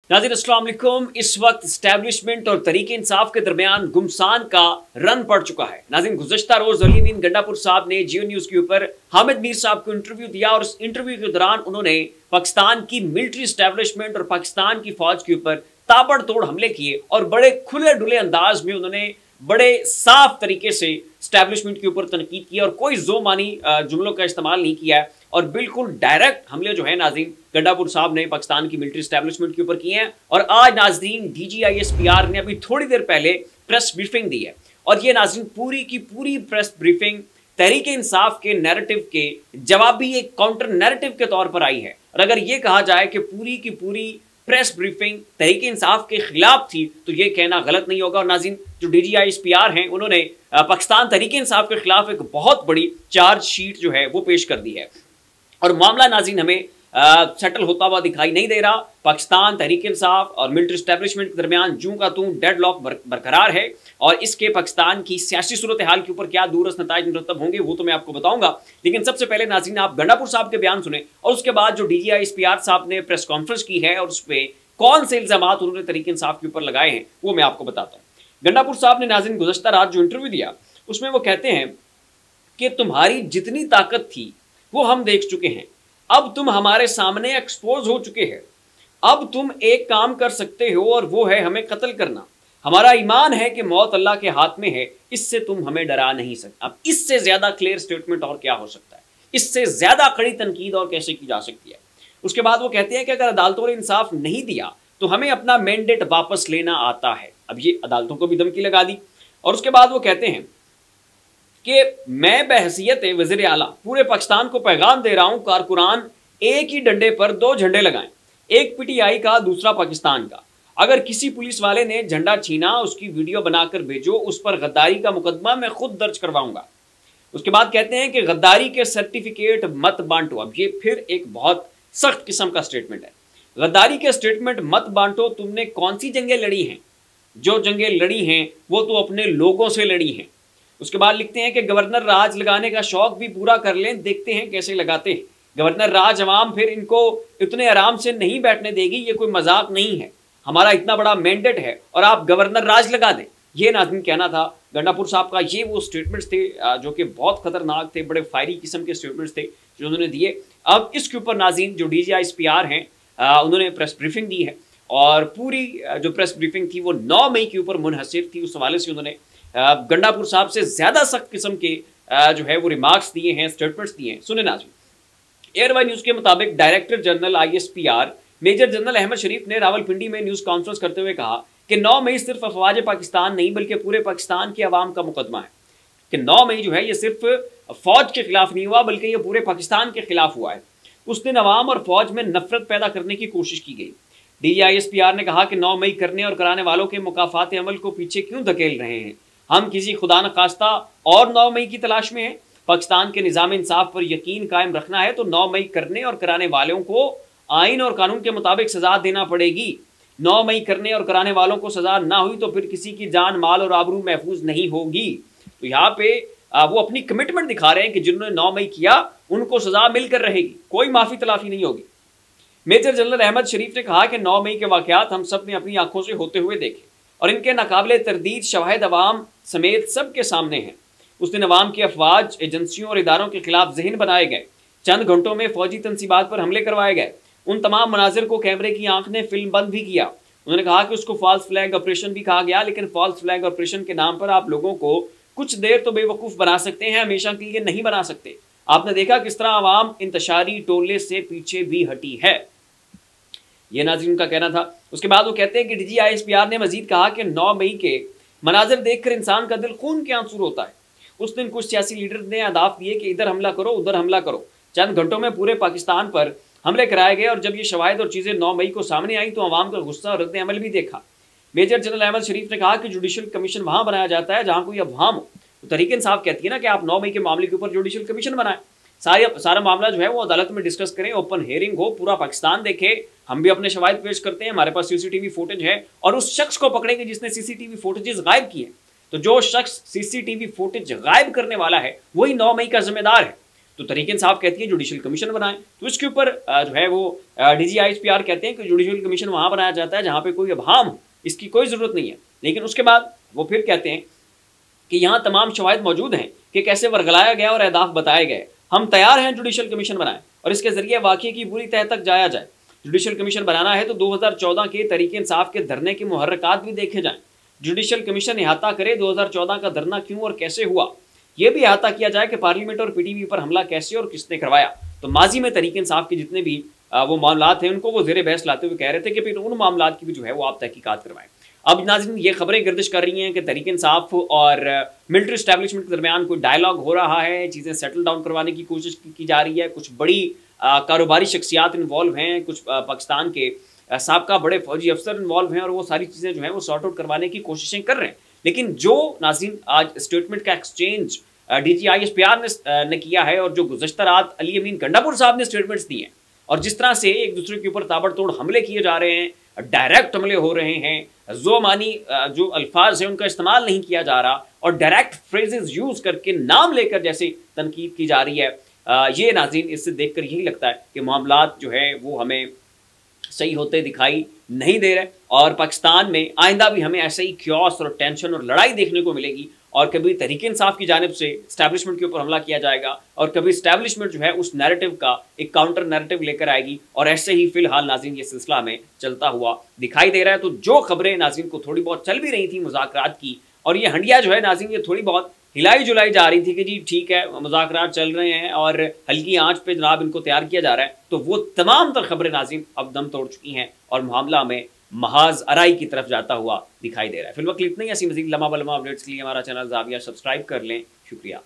नाज़रीन अस्सलाम वालेकुम। इस वक्त एस्टैब्लिशमेंट और तरीके इंसाफ के दरमियान गुमसान का रन पड़ चुका है। नाज़रीन गुज़श्ता रोज अली अमीन गंडापुर साहब ने जियो न्यूज़ के ऊपर हामिद मीर साहब को इंटरव्यू दिया और उस इंटरव्यू के दौरान उन्होंने पाकिस्तान की मिलिट्री एस्टैब्लिशमेंट और पाकिस्तान की फौज के ऊपर ताबड़तोड़ हमले किए और बड़े खुले डुले अंदाज में उन्होंने बड़े साफ तरीके से एस्टैब्लिशमेंट के ऊपर तनकीद की और कोई ज़ोमानी जुमलों का इस्तेमाल नहीं किया है और बिल्कुल डायरेक्ट हमले जो है नाज़रीन गंडापुर साहब ने पाकिस्तान की मिलिट्री एस्टैब्लिशमेंट के ऊपर किए हैं। और आज नाज़रीन DGISPR ने अभी थोड़ी देर पहले प्रेस ब्रीफिंग दी है और ये नाज़रीन पूरी की पूरी प्रेस ब्रीफिंग तहरीके इंसाफ के नैरेटिव के जवाबी एक काउंटर नैरेटिव के तौर पर आई है। और अगर ये कहा जाए कि पूरी की पूरी प्रेस ब्रीफिंग तहरीके इंसाफ के खिलाफ थी तो ये कहना गलत नहीं होगा। और नाज़रीन जो DGISPR हैं उन्होंने पाकिस्तान तहरीके इंसाफ के खिलाफ एक बहुत बड़ी चार्जशीट जो है वो पेश कर दी है और मामला नाज़रीन हमें सेटल होता हुआ दिखाई नहीं दे रहा। पाकिस्तान तहरीक इंसाफ और मिलिट्री एस्टैब्लिशमेंट के दरमियान जूं का तूं डेडलॉक बरकरार है और इसके पाकिस्तान की सियासी सूरत हाल के ऊपर क्या दूरअस नताइज मुरतब होंगे वो तो मैं आपको बताऊंगा। लेकिन सबसे पहले नाज़रीन आप गंडापुर साहब के बयान सुने और उसके बाद जो DGISPR साहब ने प्रेस कॉन्फ्रेंस की है और उस पर कौन से इल्जामात उन्होंने तहरीक इंसाफ के ऊपर लगाए हैं वो मैं आपको बताता हूँ। गंडापुर साहब ने नाज़रीन गुज़श्ता रात जो इंटरव्यू दिया उसमें वो कहते हैं कि तुम्हारी जितनी ताकत थी वो हम देख चुके हैं, अब तुम हमारे सामने एक्सपोज हो चुके हैं, अब तुम एक काम कर सकते हो और वो है हमें कत्ल करना। हमारा ईमान है कि मौत अल्लाह के हाथ में है, इससे तुम हमें डरा नहीं सकते। अब इससे ज्यादा क्लियर स्टेटमेंट और क्या हो सकता है, इससे ज्यादा कड़ी तनकीद और कैसे की जा सकती है। उसके बाद वो कहते हैं कि अगर अदालतों ने इंसाफ नहीं दिया तो हमें अपना मैंडेट वापस लेना आता है। अब ये अदालतों को भी धमकी लगा दी और उसके बाद वो कहते हैं कि मैं बहैसियत वज़ीर आला पूरे पाकिस्तान को पैगाम दे रहा हूं, कारकुरान एक ही डंडे पर दो झंडे लगाएं, एक PTI का दूसरा पाकिस्तान का। अगर किसी पुलिस वाले ने झंडा छीना उसकी वीडियो बनाकर भेजो, उस पर गद्दारी का मुकदमा मैं खुद दर्ज करवाऊंगा। उसके बाद कहते हैं कि गद्दारी के सर्टिफिकेट मत बांटो। अब ये फिर एक बहुत सख्त किस्म का स्टेटमेंट है। गद्दारी के स्टेटमेंट मत बांटो, तुमने कौन सी जंगें लड़ी हैं? जो जंगें लड़ी हैं वो तो अपने लोगों से लड़ी हैं। उसके बाद लिखते हैं कि गवर्नर राज लगाने का शौक भी पूरा कर लें, देखते हैं कैसे लगाते हैं। गवर्नर राज अवाम फिर इनको इतने आराम से नहीं बैठने देगी, ये कोई मजाक नहीं है। हमारा इतना बड़ा मैंडेट है और आप गवर्नर राज लगा दें। ये नाज़रीन कहना था गंडापुर साहब का। ये वो स्टेटमेंट्स थे जो कि बहुत खतरनाक थे, बड़े फायरी किस्म के स्टेटमेंट्स थे जो उन्होंने दिए। अब इसके ऊपर नाज़रीन जो DGISPR हैं उन्होंने प्रेस ब्रीफिंग दी है और पूरी जो प्रेस ब्रीफिंग थी वो 9 मई के ऊपर मुनहसिर थी। उस हवाले से उन्होंने गंडापुर साहब से ज्यादा सख्त किस्म के जो है वो रिमार्क्स दिए हैं, स्टेटमेंट्स दिए हैं। सुने नाज़रीन, एयरवाई न्यूज़ के मुताबिक director general ISPR major general Ahmed Sharif ने रावलपिंडी में न्यूज़ कॉन्फ्रेंस करते हुए कहा कि 9 मई सिर्फ अफवाज पाकिस्तान नहीं बल्कि पूरे पाकिस्तान के अवाम का मुकदमा है। कि 9 मई जो है ये सिर्फ फौज के खिलाफ नहीं हुआ बल्कि ये पूरे पाकिस्तान के खिलाफ हुआ है। उस दिन अवाम और फौज में नफरत पैदा करने की कोशिश की गई। DGISPR ने कहा कि 9 मई करने और कराने वालों के मुकाफात अमल को पीछे क्यों धकेल रहे हैं? हम किसी खुदा न खास्ता और 9 मई की तलाश में हैं। पाकिस्तान के निज़ाम इंसाफ पर यकीन कायम रखना है तो 9 मई करने और कराने वालों को आइन और कानून के मुताबिक सजा देना पड़ेगी। 9 मई करने और कराने वालों को सजा ना हुई तो फिर किसी की जान माल और आबरू महफूज नहीं होगी। तो यहाँ पे वो अपनी कमिटमेंट दिखा रहे हैं कि जिन्होंने 9 मई किया उनको सजा मिलकर रहेगी, कोई माफी तलाफी नहीं होगी। मेजर जनरल अहमद शरीफ ने कहा कि 9 मई के वाकयात हम सब ने अपनी आंखों से होते हुए देखे और इनके नाकाबिले तरदीद शवाहिद अवाम समेत सबके सामने हैं। उस दिन अवाम की अफवाज, एजेंसियों और इदारों के खिलाफ जहन बनाए गए। चंद घंटों में फौजी तनसीबात पर हमले करवाए गए। उन तमाम मनाजिर को कैमरे की आंख ने फिल्म बंद भी किया। उन्होंने कहा कि उसको फॉल्स फ्लैग ऑपरेशन भी कहा गया, लेकिन फॉल्स फ्लैग ऑपरेशन के नाम पर आप लोगों को कुछ देर तो बेवकूफ़ बना सकते हैं, हमेशा के लिए नहीं बना सकते। आपने देखा किस तरह अवाम इंतशारी टोले से पीछे भी हटी है। ये नाज़रीन का कहना था। उसके बाद वो कहते हैं कि DGISPR ने मजीद कहा कि 9 मई के मनाजिर देखकर इंसान का दिल खून के आंसू होता है। उस दिन कुछ सियासी लीडर ने अहदाफ दिए कि इधर हमला करो उधर हमला करो। चंद घंटों में पूरे पाकिस्तान पर हमले कराए गए और जब ये शवाहिद और चीज़ें 9 मई को सामने आई तो अवाम का गुस्सा और रद्द अमल भी देखा। मेजर जनरल अहमद शरीफ ने कहा कि जुडिशल कमीशन वहाँ बनाया जाता है जहाँ कोई अवाम हो। तो तहरीक इंसाफ कहती है ना कि आप 9 मई के मामले के ऊपर जुडिशल कमीशन बनाएं, सारा मामला जो है वो अदालत में डिस्कस करें, ओपन हेयरिंग हो, पूरा पाकिस्तान देखे, हम भी अपने शवाहिद पेश करते हैं, हमारे पास CCTV फुटेज है और उस शख्स को पकड़ेंगे जिसने CCTV फुटेजेस गायब किए। तो जो शख्स CCTV फुटेज गायब करने वाला है वही 9 मई का जिम्मेदार है। तो तहरीक इंसाफ कहती है जुडिशल कमीशन बनाएं, तो इसके ऊपर जो है वो DGISPR कहते हैं कि जुडिशल कमीशन वहाँ बनाया जाता है जहाँ पे कोई अभाम हो, इसकी कोई ज़रूरत नहीं है। लेकिन उसके बाद वो फिर कहते हैं कि यहाँ तमाम शवाहिद मौजूद हैं कि कैसे वर्गलाया गया और अहदाफ बताए गए। हम तैयार हैं जुडिशल कमीशन बनाएं और इसके जरिए वाक़ये की बुरी तह तक जाया जाए। जुडिशल कमीशन बनाना है तो 2014 के तहरीक इंसाफ के धरने के मुहर्रकात भी देखे जाएं। जुडिशल कमीशन अहाता करे 2014 का धरना क्यों और कैसे हुआ, यह भी अहाता किया जाए कि पार्लियामेंट और PTV पर हमला कैसे और किसने करवाया। तो माजी में तहरीक इंसाफ के जितने भी वो मामलात हैं उनको वो ज़ेरे बहस लाते हुए कह रहे थे कि फिर उन मामलात की भी जो है वो आप तहकीकात करवाएं। अब नाज़रीन ये खबरें गर्दिश कर रही हैं कि तहरीक इंसाफ और मिलिट्री एस्टैब्लिशमेंट के दरमियान कोई डायलॉग हो रहा है, चीज़ें सेटल डाउन करवाने की कोशिश की जा रही है, कुछ बड़ी कारोबारी शख्सियात इन्वॉल्व हैं, कुछ पाकिस्तान के साबका बड़े फौजी अफसर इन्वॉल्व हैं और वो सारी चीज़ें जो हैं वो सॉर्ट आउट करवाने की कोशिशें कर रहे हैं। लेकिन जो नाज़रीन आज स्टेटमेंट का एक्सचेंज DGISPR ने किया है और जो गुज़श्ता रात अली अमीन गंडापुर साहब ने स्टेटमेंट्स दिए हैं और जिस तरह से एक दूसरे के ऊपर ताबड़तोड़ हमले किए जा रहे हैं, डायरेक्ट हमले हो रहे हैं, ज़ो-मानी जो अल्फाज है उनका इस्तेमाल नहीं किया जा रहा और डायरेक्ट फ्रेजेस यूज़ करके नाम लेकर जैसे तनकीद की जा रही है, ये नाज़रीन इससे देखकर यही लगता है कि मामलात जो है वो हमें सही होते दिखाई नहीं दे रहे और पाकिस्तान में आइंदा भी हमें ऐसे ही क्योस और टेंशन और लड़ाई देखने को मिलेगी और कभी तहरीक इंसाफ की जानिब से इस्टेब्लिशमेंट के ऊपर हमला किया जाएगा और कभी इस्टेब्लिशमेंट जो है उस नैरेटिव का एक काउंटर नैरेटिव लेकर आएगी और ऐसे ही फिलहाल नाज़रीन ये सिलसिला में चलता हुआ दिखाई दे रहा है। तो जो खबरें नाज़रीन को थोड़ी बहुत चल भी रही थी मुज़ाकरात की और ये हंडिया जो है नाज़रीन ये थोड़ी बहुत हिलाई जुलाई जा रही थी कि जी ठीक है मुज़ाकरात चल रहे हैं और हल्की आंच पे जनाब इनको तैयार किया जा रहा है, तो वो तमाम तर खबरें नाज़रीन अब दम तोड़ चुकी हैं और मामला में महाज अराई की तरफ जाता हुआ दिखाई दे रहा है। फिलहाल इतना ही, ऐसी मज़ीद लम्हा बलम्हा अपडेट्स के लिए हमारा चैनल ज़ाविया सब्सक्राइब कर लें। शुक्रिया।